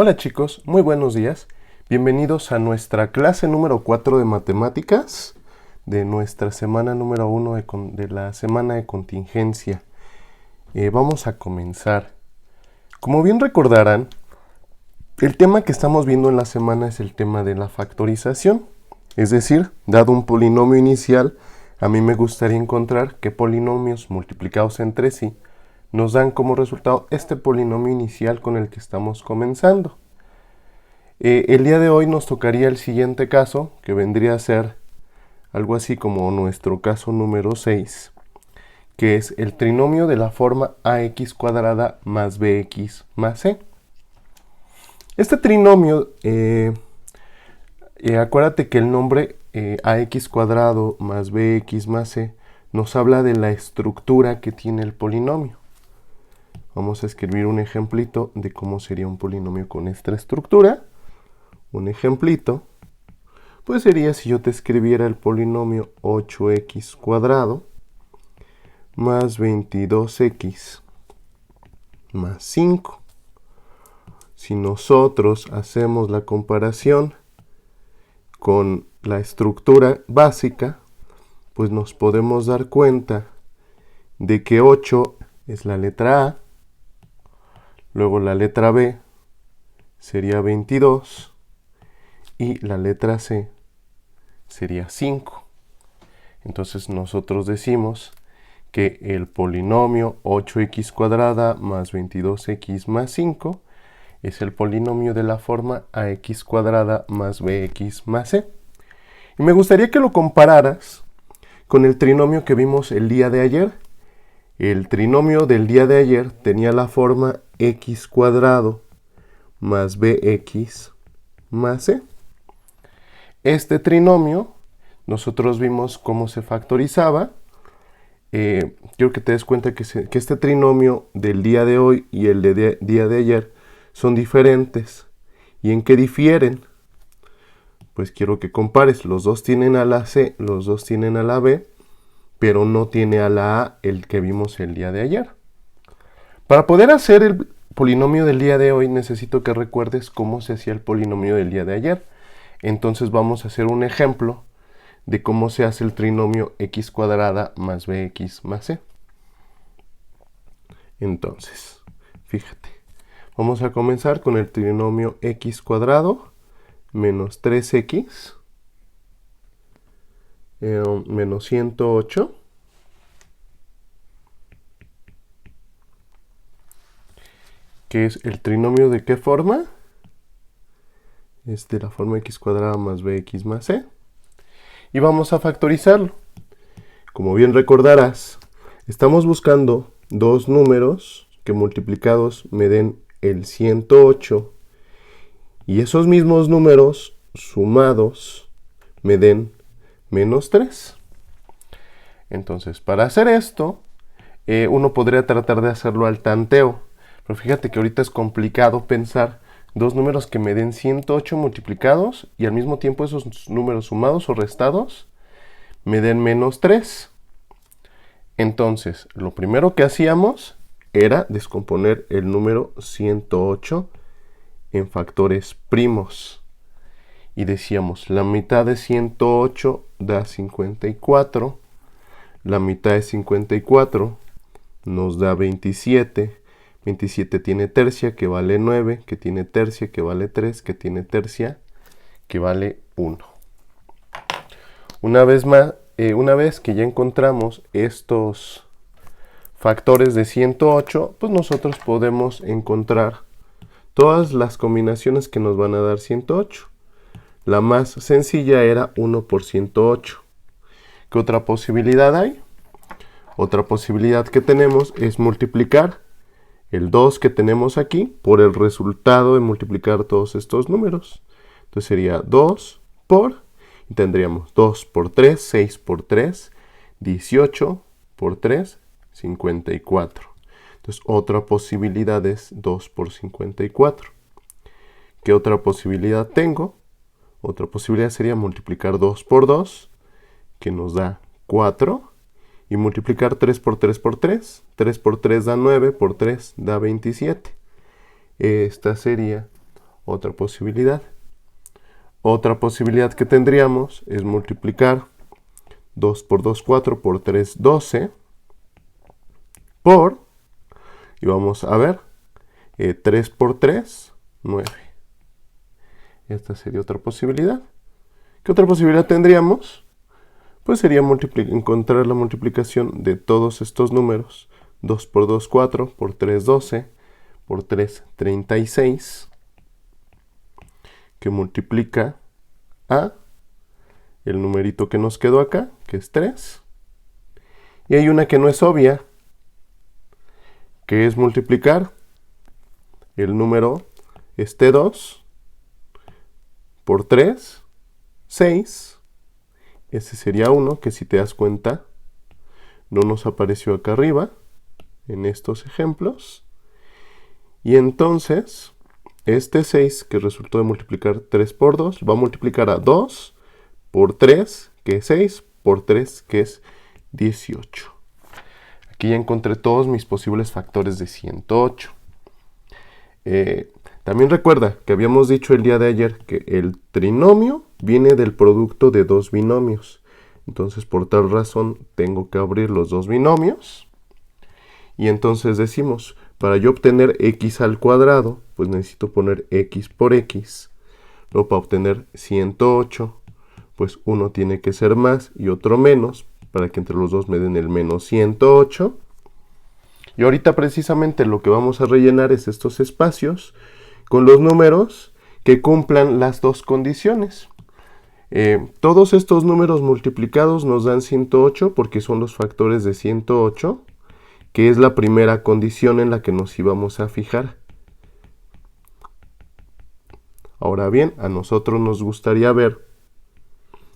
Hola chicos, muy buenos días. Bienvenidos a nuestra clase número 4 de matemáticas de nuestra semana número 1 de la semana de contingencia. Vamos a comenzar. Como bien recordarán, el tema que estamos viendo en la semana es el tema de la factorización. Es decir, dado un polinomio inicial, a mí me gustaría encontrar qué polinomios multiplicados entre sí nos dan como resultado este polinomio inicial con el que estamos comenzando. El día de hoy nos tocaría el siguiente caso, que vendría a ser algo así como nuestro caso número 6, que es el trinomio de la forma ax cuadrada más bx más c. Este trinomio, acuérdate que el nombre ax cuadrado más bx más c nos habla de la estructura que tiene el polinomio. Vamos a escribir un ejemplito de cómo sería un polinomio con esta estructura. Un ejemplito, pues sería si yo te escribiera el polinomio 8x cuadrado más 22x más 5. Si nosotros hacemos la comparación con la estructura básica, pues nos podemos dar cuenta de que 8 es la letra A, luego la letra B sería 22 y la letra C sería 5. Entonces nosotros decimos que el polinomio 8x cuadrada más 22x más 5 es el polinomio de la forma ax cuadrada más bx más c. Y me gustaría que lo compararas con el trinomio que vimos el día de ayer. El trinomio del día de ayer tenía la forma x cuadrado más bx más c. Este trinomio nosotros vimos cómo se factorizaba. Quiero que te des cuenta que este trinomio del día de hoy y el día de ayer son diferentes. ¿Y en qué difieren? Pues quiero que compares. Los dos tienen a la C, los dos tienen a la B, pero no tiene a la A el que vimos el día de ayer. Para poder hacer el polinomio del día de hoy necesito que recuerdes cómo se hacía el polinomio del día de ayer. Entonces vamos a hacer un ejemplo de cómo se hace el trinomio x cuadrada más bx más c. Entonces, fíjate, vamos a comenzar con el trinomio x cuadrado menos 3x menos 108 que es el trinomio de qué forma? Es de la forma x cuadrada más bx más c. Y vamos a factorizarlo. Como bien recordarás, estamos buscando dos números que multiplicados me den el 108 y esos mismos números sumados me den menos 3. Entonces, para hacer esto, uno podría tratar de hacerlo al tanteo. Pero fíjate que ahorita es complicado pensar dos números que me den 108 multiplicados y al mismo tiempo esos números sumados o restados me den menos 3. Entonces, lo primero que hacíamos era descomponer el número 108 en factores primos. Y decíamos, la mitad de 108 da 54. La mitad de 54 nos da 27. 27 tiene tercia, que vale 9, que tiene tercia, que vale 3, que tiene tercia, que vale 1. Una vez que ya encontramos estos factores de 108, pues nosotros podemos encontrar todas las combinaciones que nos van a dar 108. La más sencilla era 1 por 108. ¿Qué otra posibilidad hay? Otra posibilidad que tenemos es multiplicar el 2 que tenemos aquí por el resultado de multiplicar todos estos números. Entonces sería 2 por, y tendríamos 2 por 3, 6 por 3, 18 por 3, 54. Entonces otra posibilidad es 2 por 54. ¿Qué otra posibilidad tengo? Otra posibilidad sería multiplicar 2 por 2, que nos da 4. Y multiplicar 3 por 3 por 3. 3 por 3 da 9, por 3 da 27. Esta sería otra posibilidad. Otra posibilidad que tendríamos es multiplicar 2 por 2, 4, por 3, 12, por, y vamos a ver, 3 por 3, 9. Esta sería otra posibilidad. ¿Qué otra posibilidad tendríamos? Pues sería encontrar la multiplicación de todos estos números. 2 por 2, 4, por 3, 12, por 3, 36, que multiplica a el numerito que nos quedó acá, que es 3. Y hay una que no es obvia, que es multiplicar el número 2 por 3, 6. Ese sería 1, que si te das cuenta, no nos apareció acá arriba, en estos ejemplos. Y entonces, este 6, que resultó de multiplicar 3 por 2, va a multiplicar a 2 por 3, que es 6, por 3, que es 18. Aquí ya encontré todos mis posibles factores de 108. También recuerda que habíamos dicho el día de ayer que el trinomio viene del producto de dos binomios. Entonces, por tal razón, tengo que abrir los dos binomios. Y entonces decimos, para yo obtener x al cuadrado, pues necesito poner x por x. Luego, para obtener 108, pues uno tiene que ser más y otro menos, para que entre los dos me den el menos 108. Y ahorita precisamente lo que vamos a rellenar es estos espacios con los números que cumplan las dos condiciones. Todos estos números multiplicados nos dan 108 porque son los factores de 108, que es la primera condición en la que nos íbamos a fijar. Ahora bien, a nosotros nos gustaría ver,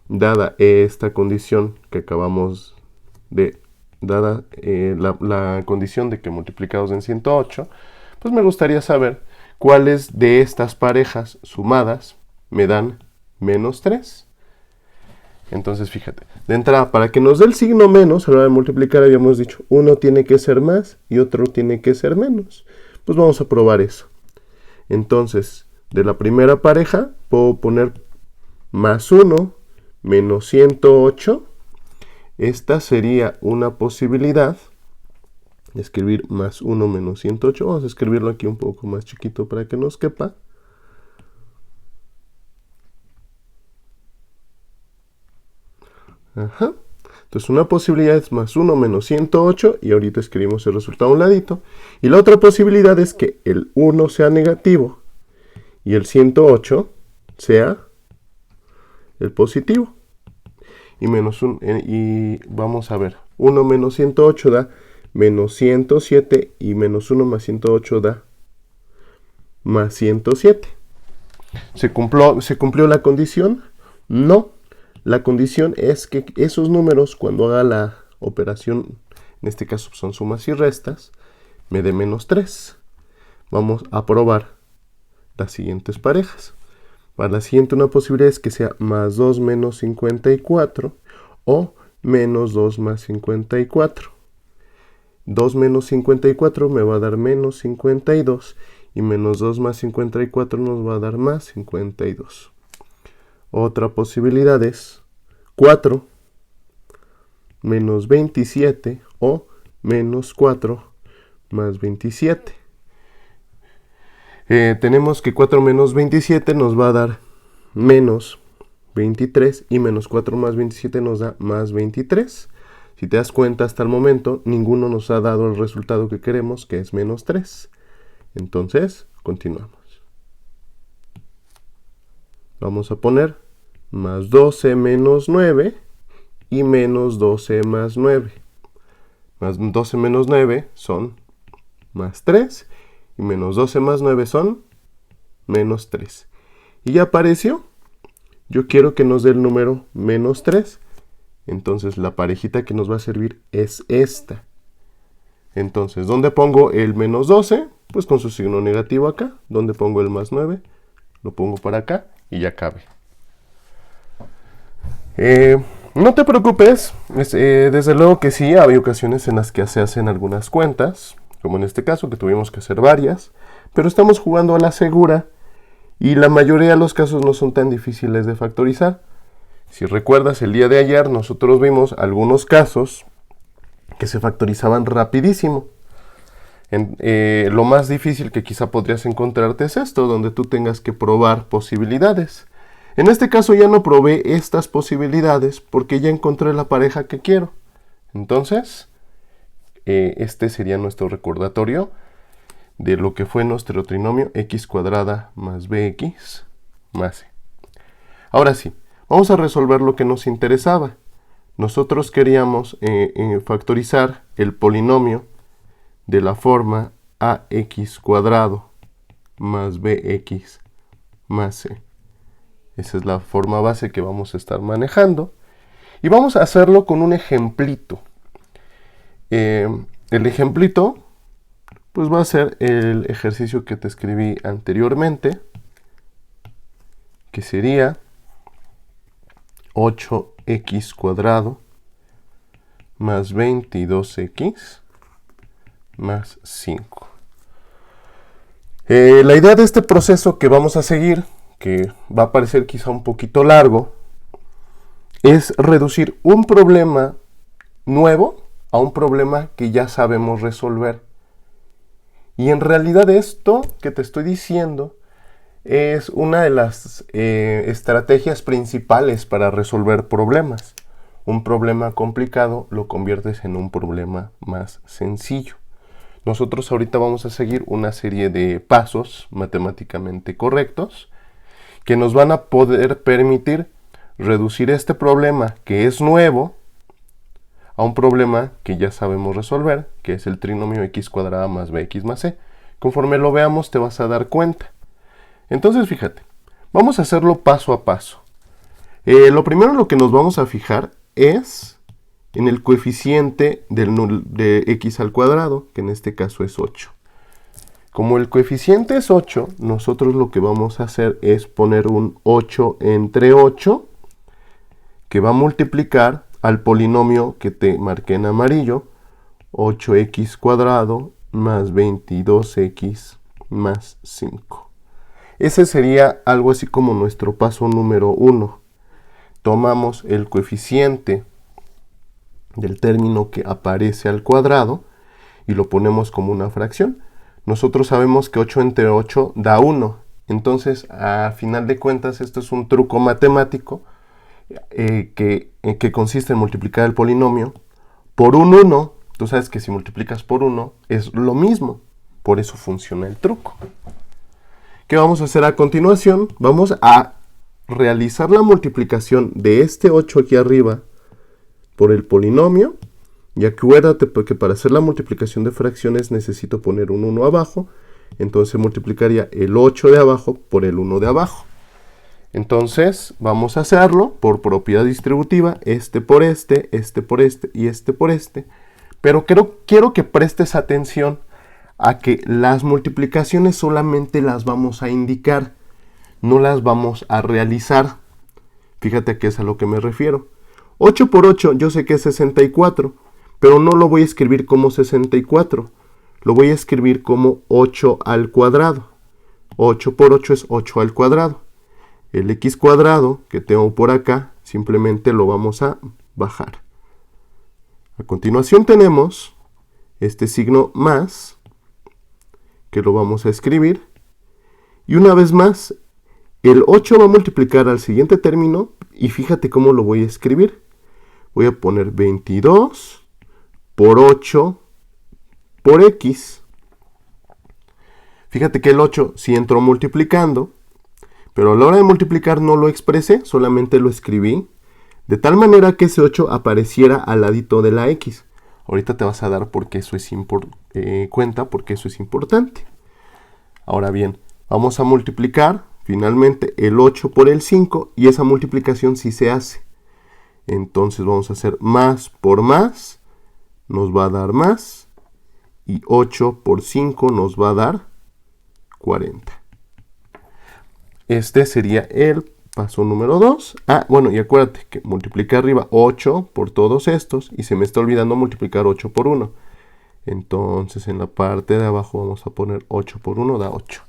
dada esta condición que acabamos de, dada la condición de que multiplicados en 108, pues me gustaría saber cuáles de estas parejas sumadas me dan menos 3. Entonces, fíjate, de entrada, para que nos dé el signo menos, a la hora de multiplicar habíamos dicho, uno tiene que ser más y otro tiene que ser menos. Pues vamos a probar eso. Entonces, de la primera pareja, puedo poner más 1 menos 108. Esta sería una posibilidad de escribir más 1 menos 108. Vamos a escribirlo aquí un poco más chiquito para que nos quepa. Ajá. Entonces una posibilidad es más 1 menos 108 y ahorita escribimos el resultado a un ladito. Y la otra posibilidad es que el 1 sea negativo y el 108 sea el positivo. Y vamos a ver, 1 menos 108 da menos 107 y menos 1 más 108 da más 107. ¿Se cumplió la condición? No. La condición es que esos números, cuando haga la operación, en este caso son sumas y restas, me dé menos 3. Vamos a probar las siguientes parejas. Para la siguiente, una posibilidad es que sea más 2 menos 54 o menos 2 más 54. 2 menos 54 me va a dar menos 52 y menos 2 más 54 nos va a dar más 52. Otra posibilidad es 4 menos 27 o menos 4 más 27. Tenemos que 4 menos 27 nos va a dar menos 23 y menos 4 más 27 nos da más 23. Si te das cuenta, hasta el momento ninguno nos ha dado el resultado que queremos, que es menos 3. Entonces, continuamos. Vamos a poner más 12 menos 9 y menos 12 más 9. Más 12 menos 9 son más 3 y menos 12 más 9 son menos 3. Y ya apareció. Yo quiero que nos dé el número menos 3. Entonces la parejita que nos va a servir es esta. Entonces, ¿dónde pongo el menos 12? Pues con su signo negativo acá. ¿Dónde pongo el más 9? Lo pongo para acá y ya cabe. No te preocupes, desde luego que sí, hay ocasiones en las que se hacen algunas cuentas, como en este caso que tuvimos que hacer varias, pero estamos jugando a la segura Y la mayoría de los casos no son tan difíciles de factorizar. Si recuerdas, el día de ayer nosotros vimos algunos casos que se factorizaban rapidísimo. Lo más difícil que quizá podrías encontrarte es esto, donde tú tengas que probar posibilidades. En este caso ya no probé estas posibilidades porque ya encontré la pareja que quiero. Entonces, este sería nuestro recordatorio de lo que fue nuestro trinomio x cuadrada más bx más c. Ahora sí, vamos a resolver lo que nos interesaba. Nosotros queríamos factorizar el polinomio de la forma ax cuadrado más bx más c. Esa es la forma base que vamos a estar manejando. Y vamos a hacerlo con un ejemplito. El ejemplito pues va a ser el ejercicio que te escribí anteriormente, que sería 8x cuadrado más 22x más 5. La idea de este proceso que vamos a seguir, que va a parecer quizá un poquito largo, es reducir un problema nuevo a un problema que ya sabemos resolver. Y en realidad esto que te estoy diciendo es una de las estrategias principales para resolver problemas. Un problema complicado lo conviertes en un problema más sencillo. Nosotros ahorita vamos a seguir una serie de pasos matemáticamente correctos que nos van a poder permitir reducir este problema que es nuevo a un problema que ya sabemos resolver, que es el trinomio x cuadrada más bx más c. Conforme lo veamos te vas a dar cuenta. Entonces fíjate, vamos a hacerlo paso a paso. Lo primero en lo que nos vamos a fijar es en el coeficiente de x al cuadrado, que en este caso es 8. Como el coeficiente es 8, nosotros lo que vamos a hacer es poner un 8 entre 8, que va a multiplicar al polinomio que te marqué en amarillo, 8x cuadrado más 22x más 5. Ese sería algo así como nuestro paso número 1. Tomamos el coeficiente del término que aparece al cuadrado y lo ponemos como una fracción. Nosotros sabemos que 8 entre 8 da 1. Entonces, a final de cuentas, esto es un truco matemático que consiste en multiplicar el polinomio por un 1. Tú sabes que si multiplicas por 1 es lo mismo. Por eso funciona el truco. ¿Qué vamos a hacer a continuación? Vamos a realizar la multiplicación de este 8 aquí arriba por el polinomio. Y acuérdate que para hacer la multiplicación de fracciones necesito poner un 1 abajo. Entonces multiplicaría el 8 de abajo por el 1 de abajo. Entonces vamos a hacerlo por propiedad distributiva, este por este y este por este. Pero quiero que prestes atención a que las multiplicaciones solamente las vamos a indicar, no las vamos a realizar. Fíjate a qué es a lo que me refiero. 8 por 8 yo sé que es 64, pero no lo voy a escribir como 64. Lo voy a escribir como 8 al cuadrado. 8 por 8 es 8 al cuadrado. El x cuadrado que tengo por acá simplemente lo vamos a bajar. A continuación tenemos este signo más, que lo vamos a escribir. Y una vez más, el 8 va a multiplicar al siguiente término y fíjate cómo lo voy a escribir. Voy a poner 22 por 8 por x. Fíjate que el 8 sí entró multiplicando, pero a la hora de multiplicar no lo expresé, solamente lo escribí, de tal manera que ese 8 apareciera al ladito de la x. Ahorita te vas a dar porque eso es cuenta, porque eso es importante. Ahora bien, vamos a multiplicar finalmente el 8 por el 5 y esa multiplicación sí se hace. Entonces vamos a hacer más por más, nos va a dar más, y 8 por 5 nos va a dar 40. Este sería el paso número 2. Bueno, y acuérdate que multiplica arriba 8 por todos estos y se me está olvidando multiplicar 8 por 1. Entonces en la parte de abajo vamos a poner 8 por 1 da 8.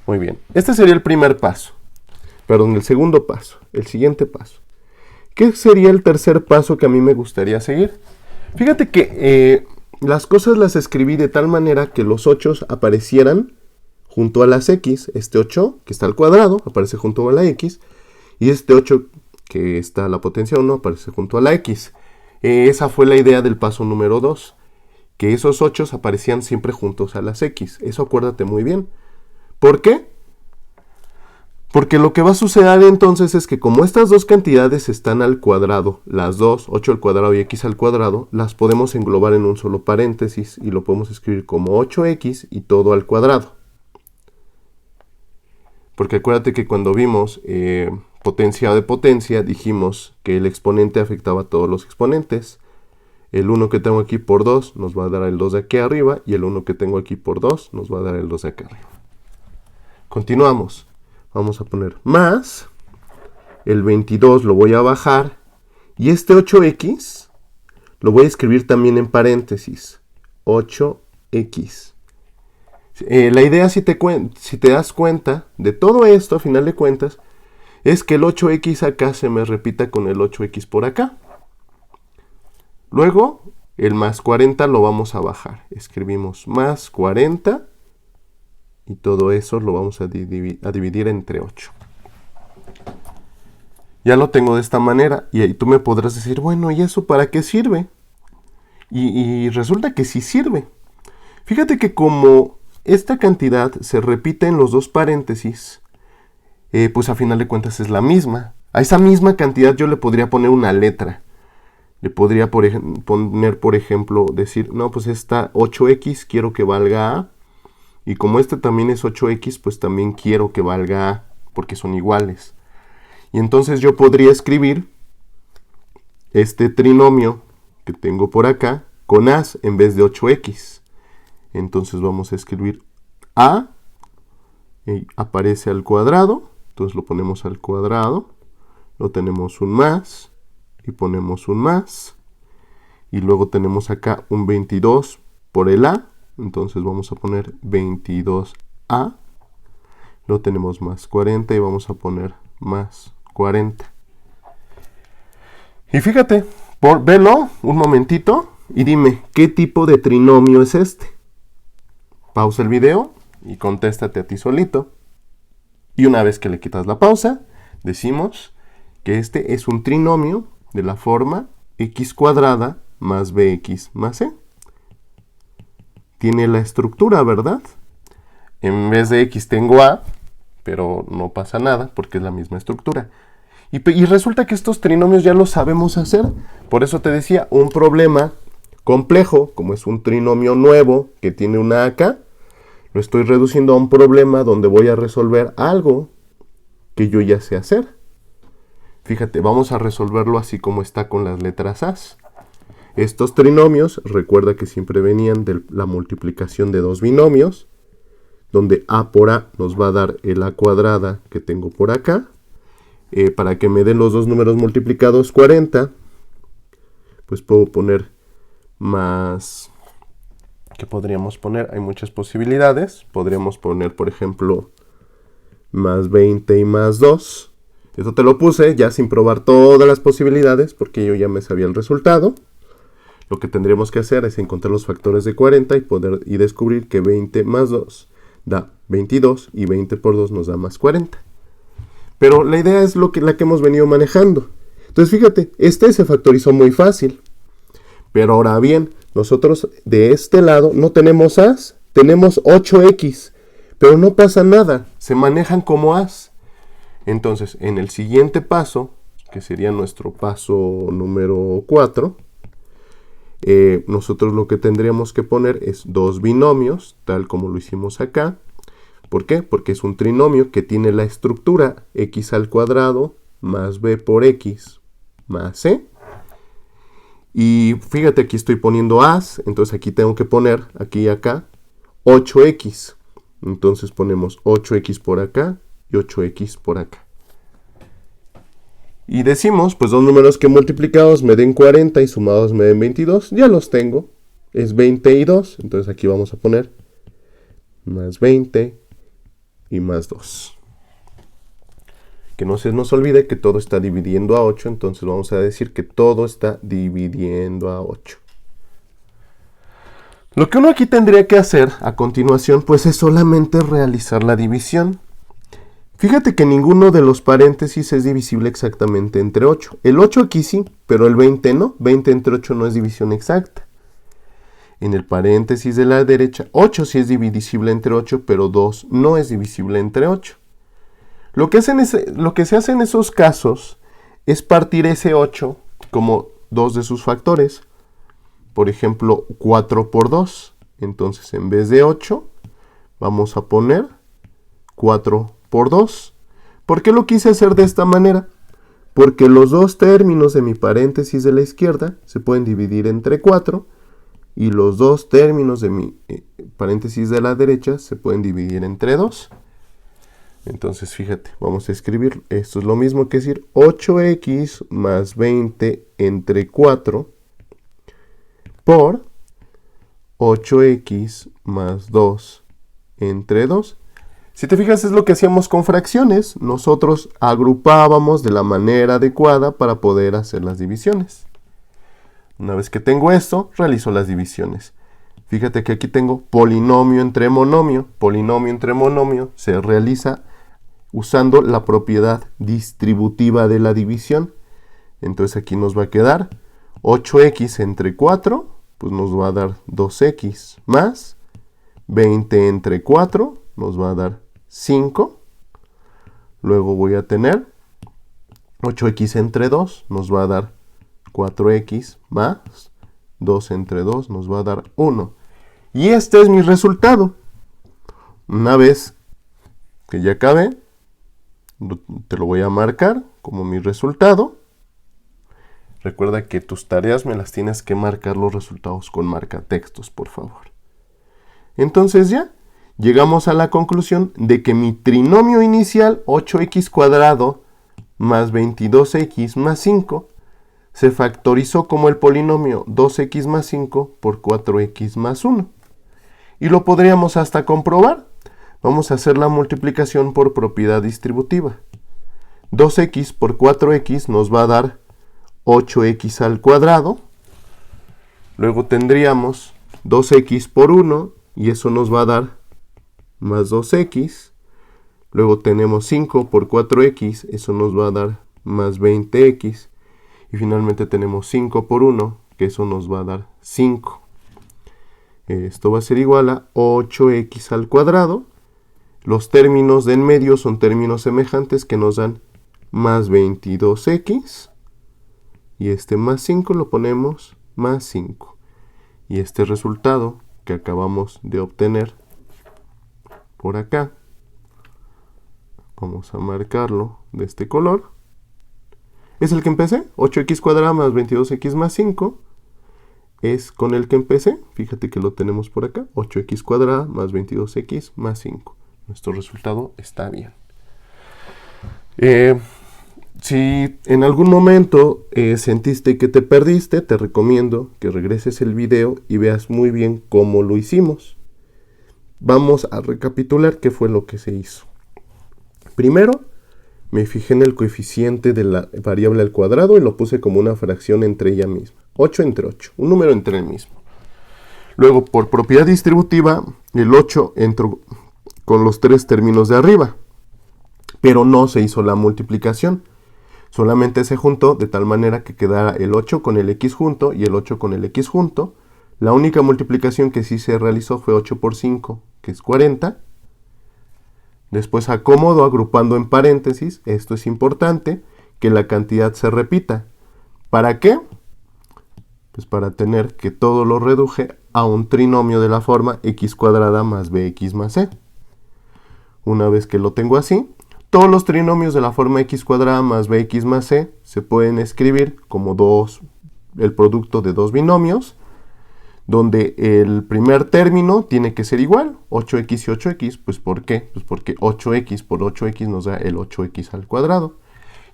Muy bien. Este sería el primer paso. Perdón, el segundo paso. El siguiente paso. ¿Qué sería el tercer paso que a mí me gustaría seguir? Fíjate que las cosas las escribí de tal manera que los 8 aparecieran junto a las X. Este 8 que está al cuadrado aparece junto a la X. Y este 8 que está a la potencia 1 aparece junto a la X. Esa fue la idea del paso número 2. Que esos 8 aparecían siempre juntos a las X. Eso acuérdate muy bien. ¿Por qué? Porque lo que va a suceder entonces es que como estas dos cantidades están al cuadrado, las dos, 8 al cuadrado y x al cuadrado, las podemos englobar en un solo paréntesis y lo podemos escribir como 8x y todo al cuadrado. Porque acuérdate que cuando vimos potencia de potencia, dijimos que el exponente afectaba a todos los exponentes. El 1 que tengo aquí por 2 nos va a dar el 2 de aquí arriba y el 1 que tengo aquí por 2 nos va a dar el 2 de acá arriba. Continuamos. Vamos a poner más, el 22 lo voy a bajar y este 8x lo voy a escribir también en paréntesis, 8x. La idea, si te das cuenta de todo esto, a final de cuentas, es que el 8x acá se me repita con el 8x por acá. Luego, el más 40 lo vamos a bajar. Escribimos más 40 y todo eso lo vamos a dividir entre 8. Ya lo tengo de esta manera y ahí tú me podrás decir, bueno, ¿y eso para qué sirve? Y resulta que sí sirve. Fíjate que como esta cantidad se repite en los dos paréntesis, pues a final de cuentas es la misma. A esa misma cantidad yo le podría poner una letra. Le podría poner, por ejemplo, decir, no, pues esta 8x quiero que valga A. Y como este también es 8x, pues también quiero que valga A, porque son iguales. Y entonces yo podría escribir este trinomio que tengo por acá con A en vez de 8x. Entonces vamos a escribir A, y aparece al cuadrado, entonces lo ponemos al cuadrado, lo tenemos un más, y ponemos un más, y luego tenemos acá un 22 por el A, entonces vamos a poner 22A, lo tenemos más 40 y vamos a poner más 40. Y fíjate, velo un momentito y dime, ¿qué tipo de trinomio es este? Pausa el video y contéstate a ti solito. Y una vez que le quitas la pausa, decimos que este es un trinomio de la forma x cuadrada más bx más c. Tiene la estructura, ¿verdad? En vez de x tengo a, pero no pasa nada porque es la misma estructura. Y resulta que estos trinomios ya los sabemos hacer. Por eso te decía, un problema complejo, como es un trinomio nuevo que tiene una acá, lo estoy reduciendo a un problema donde voy a resolver algo que yo ya sé hacer. Fíjate, vamos a resolverlo así como está con las letras A. Estos trinomios, recuerda que siempre venían de la multiplicación de dos binomios, donde a por a nos va a dar el a cuadrada que tengo por acá. Para que me den los dos números multiplicados 40, pues puedo poner más... ¿Qué podríamos poner? Hay muchas posibilidades. Podríamos poner, por ejemplo, más 20 y más 2. Esto te lo puse ya sin probar todas las posibilidades, porque yo ya me sabía el resultado. Lo que tendríamos que hacer es encontrar los factores de 40 y descubrir que 20 más 2 da 22 y 20 por 2 nos da más 40. Pero la idea es la que hemos venido manejando. Entonces fíjate, este se factorizó muy fácil. Pero ahora bien, nosotros de este lado no tenemos as, tenemos 8x. Pero no pasa nada, se manejan como as. Entonces, en el siguiente paso, que sería nuestro paso número 4, nosotros lo que tendríamos que poner es dos binomios, tal como lo hicimos acá. ¿Por qué? Porque es un trinomio que tiene la estructura x al cuadrado más b por x más c. Y fíjate, aquí estoy poniendo as, entonces aquí tengo que poner, aquí y acá, 8x. Entonces ponemos 8x por acá y 8x por acá. Y decimos, pues dos números que multiplicados me den 40 y sumados me den 22. Ya los tengo. Es 20 y 2. Entonces aquí vamos a poner más 20 y más 2. Que no se nos olvide que todo está dividiendo a 8, entonces vamos a decir que todo está dividiendo a 8. Lo que uno aquí tendría que hacer a continuación, pues es solamente realizar la división. Fíjate que ninguno de los paréntesis es divisible exactamente entre 8. El 8 aquí sí, pero el 20 no. 20 entre 8 no es división exacta. En el paréntesis de la derecha, 8 sí es divisible entre 8, pero 2 no es divisible entre 8. Lo que se hace en esos casos es partir ese 8 como dos de sus factores. Por ejemplo, 4 por 2. Entonces, en vez de 8, vamos a poner 4 por 2. ¿Por qué lo quise hacer de esta manera? Porque los dos términos de mi paréntesis de la izquierda se pueden dividir entre 4 y los dos términos de mi paréntesis de la derecha se pueden dividir entre 2. Entonces, fíjate, vamos a escribir, esto es lo mismo que decir 8x más 20 entre 4 por 8x más 2 entre 2. Si te fijas, es lo que hacíamos con fracciones. Nosotros agrupábamos de la manera adecuada para poder hacer las divisiones. Una vez que tengo esto, realizo las divisiones. Fíjate que aquí tengo polinomio entre monomio. Polinomio entre monomio se realiza usando la propiedad distributiva de la división. Entonces aquí nos va a quedar 8x entre 4, pues nos va a dar 2x más 20 entre 4, nos va a dar 5. Luego voy a tener 8x entre 2, nos va a dar 4x más 2 entre 2, nos va a dar 1. Y este es mi resultado. Una vez que ya acabé, te lo voy a marcar como mi resultado. Recuerda que tus tareas me las tienes que marcar los resultados con marcatextos, por favor. Entonces ya llegamos a la conclusión de que mi trinomio inicial 8x cuadrado más 22x más 5 se factorizó como el polinomio 2x más 5 por 4x más 1. Y lo podríamos hasta comprobar. Vamos a hacer la multiplicación por propiedad distributiva. 2x por 4x nos va a dar 8x al cuadrado. Luego tendríamos 2x por 1 y eso nos va a dar más 2x. Luego tenemos 5 por 4x, eso nos va a dar más 20x. Y finalmente tenemos 5 por 1, que eso nos va a dar 5. Esto va a ser igual a 8x al cuadrado. Los términos de en medio son términos semejantes que nos dan más 22x. Y este más 5 lo ponemos más 5. Y este resultado que acabamos de obtener por acá, vamos a marcarlo de este color, es el que empecé. 8x cuadrado más 22x más 5 es con el que empecé. Fíjate que lo tenemos por acá. 8x cuadrado más 22x más 5. Nuestro resultado está bien. Si en algún momento sentiste que te perdiste, te recomiendo que regreses el video y veas muy bien cómo lo hicimos. Vamos a recapitular qué fue lo que se hizo. Primero, me fijé en el coeficiente de la variable al cuadrado y lo puse como una fracción entre ella misma. 8 entre 8, un número entre el mismo. Luego, por propiedad distributiva, el 8 entró con los tres términos de arriba, pero no se hizo la multiplicación. Solamente se juntó de tal manera que quedara el 8 con el x junto y el 8 con el x junto. La única multiplicación que sí se realizó fue 8 por 5, que es 40. Después acomodo agrupando en paréntesis. Esto es importante, que la cantidad se repita. ¿Para qué? Pues para tener que todo lo reduje a un trinomio de la forma x cuadrada más bx más c. Una vez que lo tengo así, todos los trinomios de la forma x cuadrada más bx más c se pueden escribir como el producto de dos binomios, donde el primer término tiene que ser igual, 8x y 8x. Pues ¿por qué? Pues porque 8x por 8x nos da el 8x al cuadrado.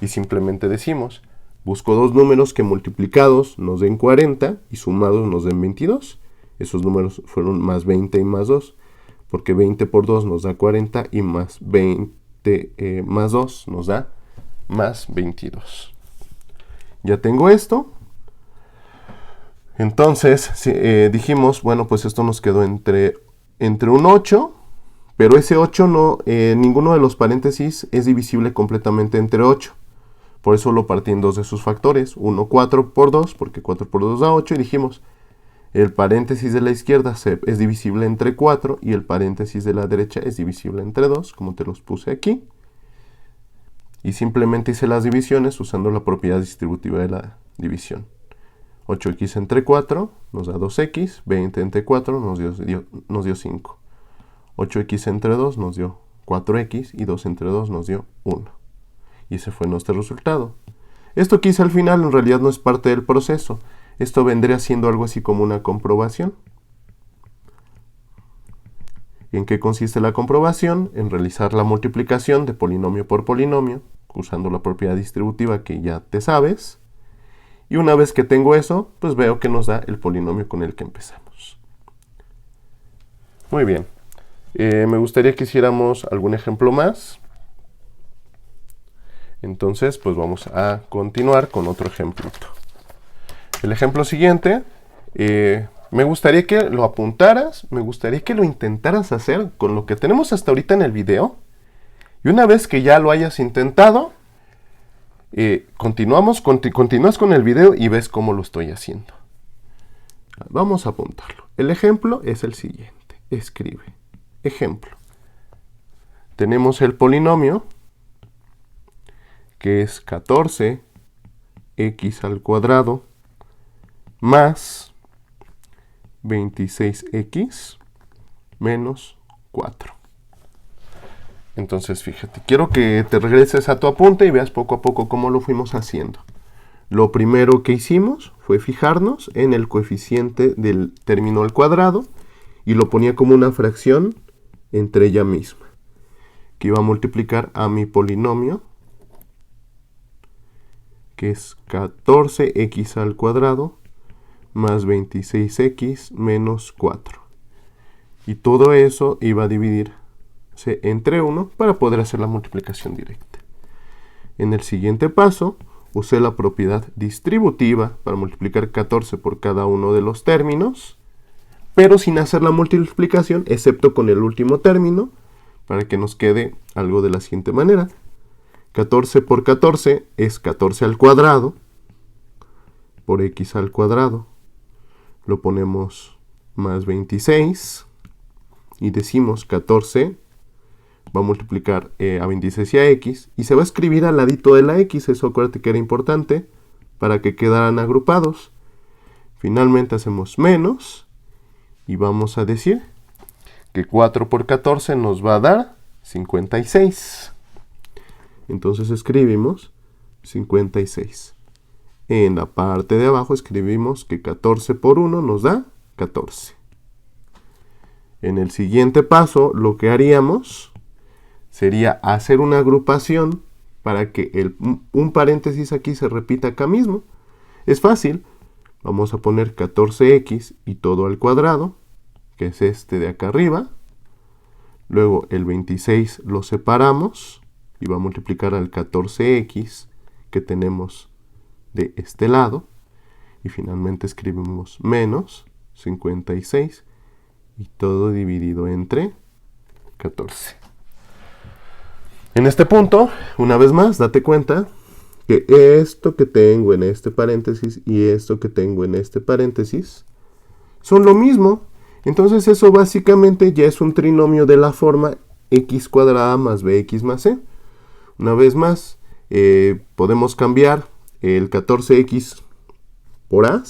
Y simplemente decimos, busco dos números que multiplicados nos den 40 y sumados nos den 22. Esos números fueron más 20 y más 2. porque 20 por 2 nos da 40 y más 20 más 2 nos da más 22. Ya tengo esto. Entonces dijimos, bueno, pues esto nos quedó entre un 8, pero ese 8 no, ninguno de los paréntesis es divisible completamente entre 8. Por eso lo partí en dos de sus factores. 1, 4 por 2, porque 4 por 2 da 8. Y dijimos, el paréntesis de la izquierda es divisible entre 4 y el paréntesis de la derecha es divisible entre 2, como te los puse aquí. Y simplemente hice las divisiones usando la propiedad distributiva de la división. 8x entre 4 nos da 2x, 20 entre 4 nos dio 5. 8x entre 2 nos dio 4x y 2 entre 2 nos dio 1. Y ese fue nuestro resultado. Esto que hice al final en realidad no es parte del proceso. Esto vendría siendo algo así como una comprobación. ¿En qué consiste la comprobación? En realizar la multiplicación de polinomio por polinomio, usando la propiedad distributiva que ya te sabes. Y una vez que tengo eso, pues veo que nos da el polinomio con el que empezamos. Muy bien. Me gustaría que hiciéramos algún ejemplo más. Entonces, pues vamos a continuar con otro ejemplito. El ejemplo siguiente, me gustaría que lo apuntaras, me gustaría que lo intentaras hacer con lo que tenemos hasta ahorita en el video. Y una vez que ya lo hayas intentado, continúas con el video y ves cómo lo estoy haciendo. Vamos a apuntarlo. El ejemplo es el siguiente. Escribe. Ejemplo. Tenemos el polinomio, que es 14x al cuadrado más 26x menos 4. Entonces, fíjate, quiero que te regreses a tu apunte y veas poco a poco cómo lo fuimos haciendo. Lo primero que hicimos fue fijarnos en el coeficiente del término al cuadrado y lo ponía como una fracción entre ella misma, que iba a multiplicar a mi polinomio, que es 14x al cuadrado más 26x menos 4. Y todo eso iba a dividirse entre 1 para poder hacer la multiplicación directa. En el siguiente paso, usé la propiedad distributiva para multiplicar 14 por cada uno de los términos, pero sin hacer la multiplicación, excepto con el último término, para que nos quede algo de la siguiente manera. 14 por 14 es 14 al cuadrado por x al cuadrado. Lo ponemos más 26 y decimos 14 va a multiplicar a 26 y a x y se va a escribir al ladito de la x. Eso acuérdate que era importante para que quedaran agrupados. Finalmente hacemos menos y vamos a decir que 4 por 14 nos va a dar 56. Entonces escribimos 56. En la parte de abajo escribimos que 14 por 1 nos da 14. En el siguiente paso lo que haríamos sería hacer una agrupación para que un paréntesis aquí se repita acá mismo. Es fácil. Vamos a poner 14x y todo al cuadrado, que es este de acá arriba. Luego el 26 lo separamos y va a multiplicar al 14x que tenemos de este lado. Y finalmente escribimos menos 56 y todo dividido entre 14. En este punto, una vez más, date cuenta que esto que tengo en este paréntesis y esto que tengo en este paréntesis son lo mismo. Entonces eso básicamente ya es un trinomio de la forma x cuadrada más bx más c. Una vez más, podemos cambiar el 14x por a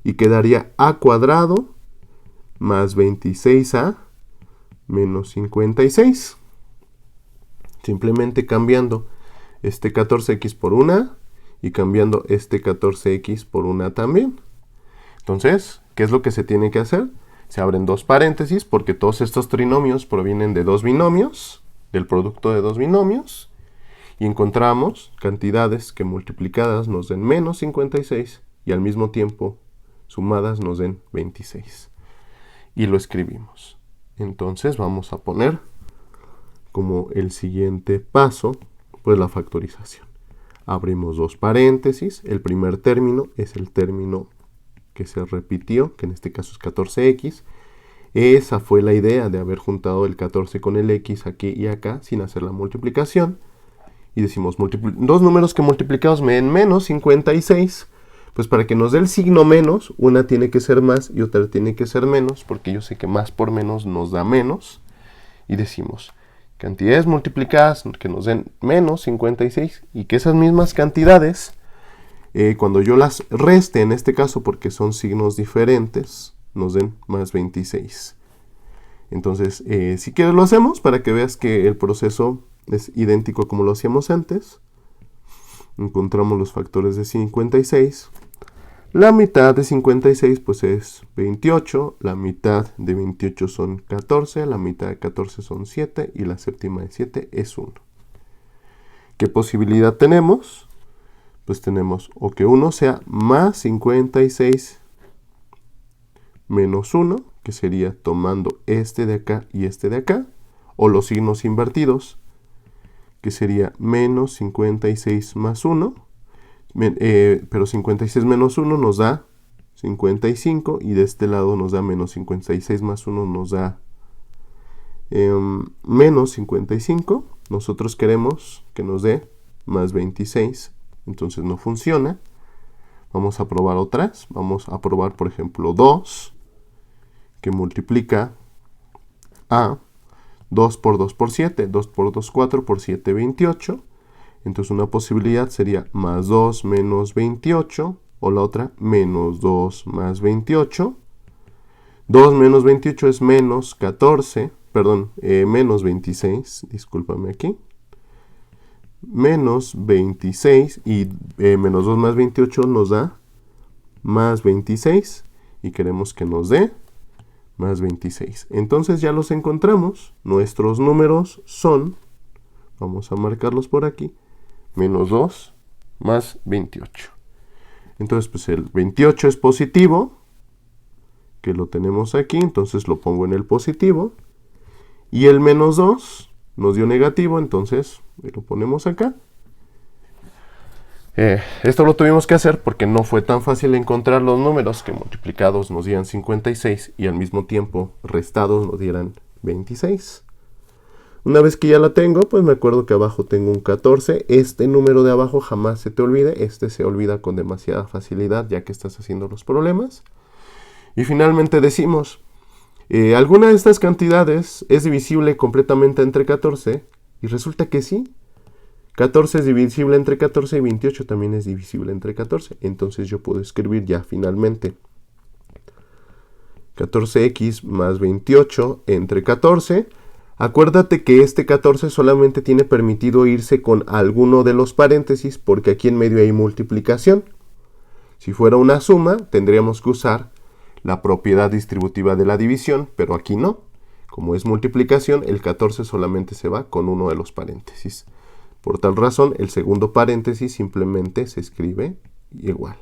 y quedaría a cuadrado más 26a menos 56. Simplemente cambiando este 14x por una y cambiando este 14x por una también. Entonces, ¿qué es lo que se tiene que hacer? Se abren dos paréntesis porque todos estos trinomios provienen de dos binomios, del producto de dos binomios, y encontramos cantidades que multiplicadas nos den menos 56 y al mismo tiempo sumadas nos den 26. Y lo escribimos. Entonces vamos a poner como el siguiente paso, pues la factorización. Abrimos dos paréntesis, el primer término es el término que se repitió, que en este caso es 14x. Esa fue la idea de haber juntado el 14 con el x aquí y acá sin hacer la multiplicación. Y decimos, dos números que multiplicados me den menos 56. Pues para que nos dé el signo menos, una tiene que ser más y otra tiene que ser menos, porque yo sé que más por menos nos da menos. Y decimos, cantidades multiplicadas que nos den menos 56 y que esas mismas cantidades, cuando yo las reste, en este caso porque son signos diferentes, nos den más 26. Entonces, si quieres lo hacemos para que veas que el proceso es idéntico como lo hacíamos antes. Encontramos los factores de 56. La mitad de 56 pues es 28, la mitad de 28 son 14, la mitad de 14 son 7 y la séptima de 7 es 1. ¿Qué posibilidad tenemos? Pues tenemos o que 1 sea más 56 menos 1, que sería tomando este de acá y este de acá, o los signos invertidos, que sería menos 56 más 1, pero 56 menos 1 nos da 55, y de este lado nos da menos 56 más 1 nos da menos 55. Nosotros queremos que nos dé más 26, entonces no funciona. Vamos a probar otras. Vamos a probar, por ejemplo, 2, que multiplica a 2 por 2 por 7, 2 por 2, 4, por 7, 28. Entonces una posibilidad sería más 2 menos 28, o la otra menos 2 más 28. 2 menos 28 es menos 14, perdón, menos 26, discúlpame aquí. Menos 26 y menos 2 más 28 nos da más 26 y queremos que nos dé más 26. Entonces ya los encontramos. Nuestros números son, vamos a marcarlos por aquí, menos 2 más 28. Entonces pues el 28 es positivo, que lo tenemos aquí, entonces lo pongo en el positivo. Y el menos 2 nos dio negativo, entonces lo ponemos acá. Esto lo tuvimos que hacer porque no fue tan fácil encontrar los números que multiplicados nos dieran 56 y al mismo tiempo restados nos dieran 26. Una vez que ya la tengo, pues me acuerdo que abajo tengo un 14. Este número de abajo jamás se te olvide. Este se olvida con demasiada facilidad ya que estás haciendo los problemas. Y finalmente decimos, ¿alguna de estas cantidades es divisible completamente entre 14? Y resulta que sí. 14 es divisible entre 14 y 28 también es divisible entre 14. Entonces yo puedo escribir ya finalmente 14x más 28 entre 14. Acuérdate que este 14 solamente tiene permitido irse con alguno de los paréntesis porque aquí en medio hay multiplicación. Si fuera una suma, tendríamos que usar la propiedad distributiva de la división, pero aquí no. Como es multiplicación, el 14 solamente se va con uno de los paréntesis. Por tal razón, el segundo paréntesis simplemente se escribe igual.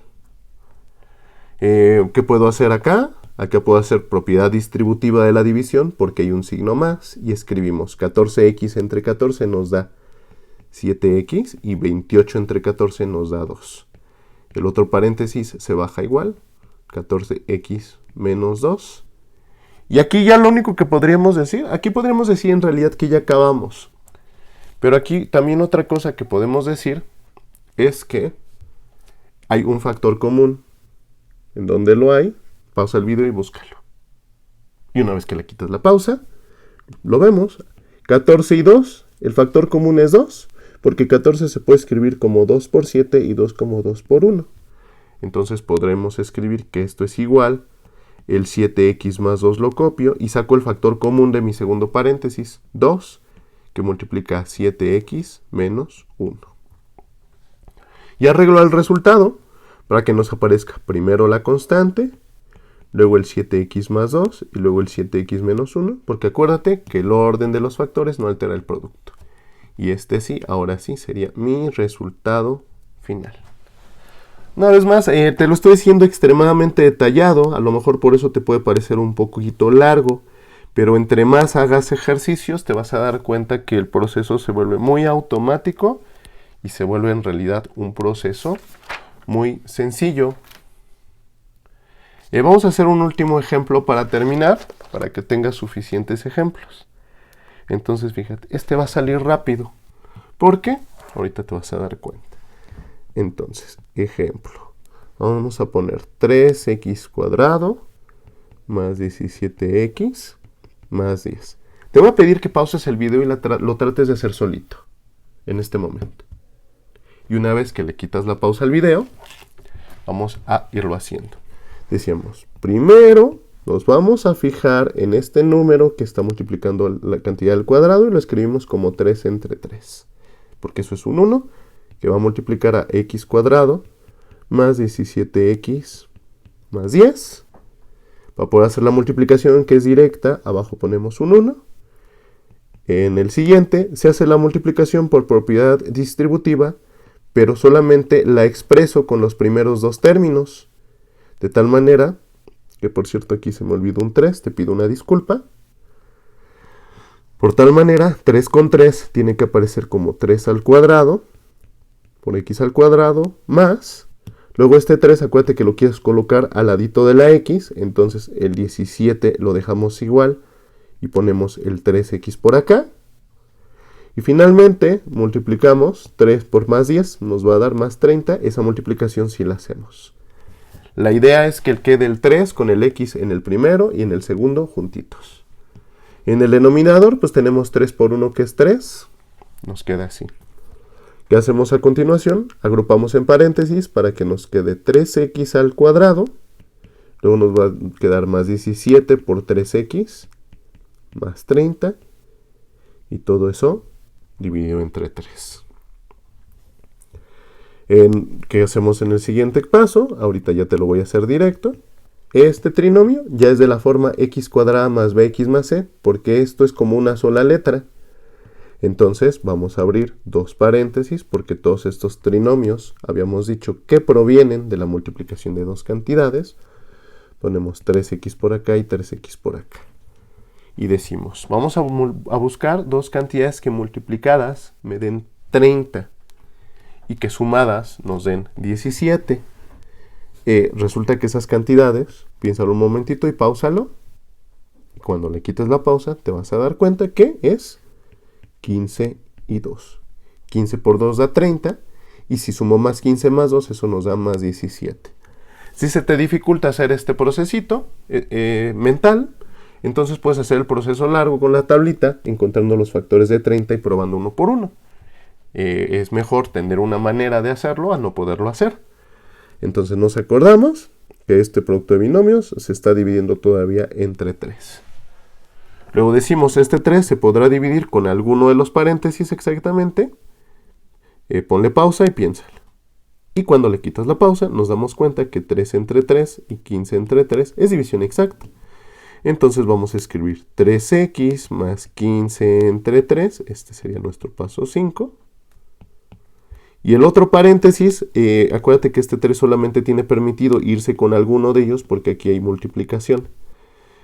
¿Qué puedo hacer acá? Acá puedo hacer propiedad distributiva de la división porque hay un signo más y escribimos 14x entre 14 nos da 7x y 28 entre 14 nos da 2. El otro paréntesis se baja igual, 14x menos 2. Y aquí ya lo único que podríamos decir, aquí podríamos decir en realidad que ya acabamos. Pero aquí también otra cosa que podemos decir es que hay un factor común. ¿En donde lo hay? Pausa el video y búscalo. Y una vez que le quitas la pausa, lo vemos. 14 y 2, el factor común es 2, porque 14 se puede escribir como 2 por 7 y 2 como 2 por 1. Entonces podremos escribir que esto es igual, el 7x más 2 lo copio y saco el factor común de mi segundo paréntesis, 2, que multiplica 7x menos 1. Y arreglo el resultado para que nos aparezca primero la constante, luego el 7x más 2 y luego el 7x menos 1, porque acuérdate que el orden de los factores no altera el producto. Y este sí, ahora sí, sería mi resultado final. Una vez más, te lo estoy diciendo extremadamente detallado, a lo mejor por eso te puede parecer un poquito largo, Pero entre más hagas ejercicios, te vas a dar cuenta que el proceso se vuelve muy automático y se vuelve en realidad un proceso muy sencillo. Vamos a hacer un último ejemplo para terminar, para que tengas suficientes ejemplos. Entonces, fíjate, este va a salir rápido. ¿Por qué? Ahorita te vas a dar cuenta. Entonces, ejemplo. Vamos a poner 3x² más 17x más 10. Te voy a pedir que pauses el video y lo trates de hacer solito, en este momento. Y una vez que le quitas la pausa al video, vamos a irlo haciendo. Decíamos, primero nos vamos a fijar en este número que está multiplicando la cantidad al cuadrado y lo escribimos como 3 entre 3. Porque eso es un 1 que va a multiplicar a x² más 17x más 10. Para poder hacer la multiplicación que es directa, abajo ponemos un 1. En el siguiente se hace la multiplicación por propiedad distributiva, pero solamente la expreso con los primeros dos términos. De tal manera, que por cierto aquí se me olvidó un 3, te pido una disculpa. Por tal manera, 3 con 3 tiene que aparecer como 3 al cuadrado, por x al cuadrado, más... Luego este 3, acuérdate que lo quieres colocar al ladito de la x, entonces el 17 lo dejamos igual y ponemos el 3x por acá. Y finalmente multiplicamos 3 por más 10, nos va a dar más 30, esa multiplicación sí la hacemos. La idea es que quede el 3 con el x en el primero y en el segundo juntitos. En el denominador pues tenemos 3 por 1 que es 3, nos queda así. ¿Qué hacemos a continuación? Agrupamos en paréntesis para que nos quede 3x al cuadrado. Luego nos va a quedar más 17 por 3x más 30. Y todo eso dividido entre 3. ¿Qué hacemos en el siguiente paso? Ahorita ya te lo voy a hacer directo. Este trinomio ya es de la forma x² más bx más c, porque esto es como una sola letra. Entonces vamos a abrir dos paréntesis porque todos estos trinomios habíamos dicho que provienen de la multiplicación de dos cantidades. Ponemos 3x por acá y 3x por acá. Y decimos, vamos a buscar dos cantidades que multiplicadas me den 30 y que sumadas nos den 17. Resulta que esas cantidades, piénsalo un momentito y páusalo. Cuando le quites la pausa te vas a dar cuenta que es 15 y 2. 15 por 2 da 30. Y si sumo más 15 más 2, eso nos da más 17. Si se te dificulta hacer este procesito mental, entonces puedes hacer el proceso largo con la tablita, encontrando los factores de 30 y probando uno por uno. Es mejor tener una manera de hacerlo a no poderlo hacer. Entonces nos acordamos que este producto de binomios se está dividiendo todavía entre 3. Luego decimos, este 3 se podrá dividir con alguno de los paréntesis exactamente. Ponle pausa y piénsalo. Y cuando le quitas la pausa, nos damos cuenta que 3 entre 3 y 15 entre 3 es división exacta. Entonces vamos a escribir 3x más 15 entre 3. Este sería nuestro paso 5. Y el otro paréntesis, acuérdate que este 3 solamente tiene permitido irse con alguno de ellos porque aquí hay multiplicación.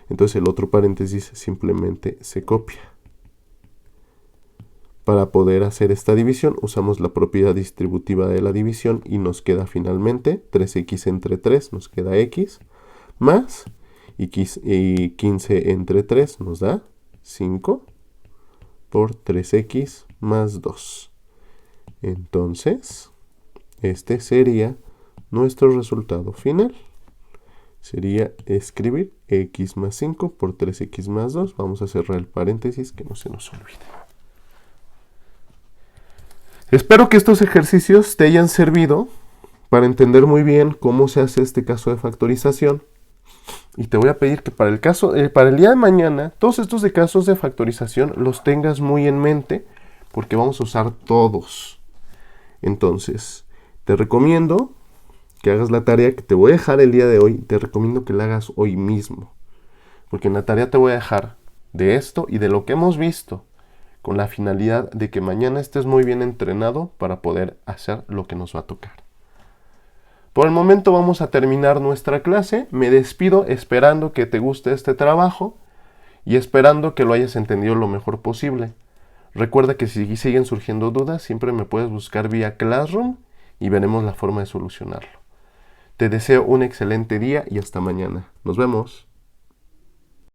Entonces el otro paréntesis simplemente se copia. Para poder hacer esta división usamos la propiedad distributiva de la división y nos queda finalmente 3x entre 3 nos queda x más y 15 entre 3 nos da 5 por 3x más 2. Entonces este sería nuestro resultado final. Sería escribir x más 5 por 3x más 2. Vamos a cerrar el paréntesis que no se nos olvide. Espero que estos ejercicios te hayan servido para entender muy bien cómo se hace este caso de factorización. Y te voy a pedir que para el día de mañana, todos estos de casos de factorización los tengas muy en mente porque vamos a usar todos. Entonces, te recomiendo que hagas la tarea que te voy a dejar el día de hoy. Te recomiendo que la hagas hoy mismo. Porque en la tarea te voy a dejar de esto y de lo que hemos visto, con la finalidad de que mañana estés muy bien entrenado para poder hacer lo que nos va a tocar. Por el momento vamos a terminar nuestra clase. Me despido esperando que te guste este trabajo y esperando que lo hayas entendido lo mejor posible. Recuerda que si siguen surgiendo dudas, siempre me puedes buscar vía Classroom y veremos la forma de solucionarlo. Te deseo un excelente día y hasta mañana. Nos vemos.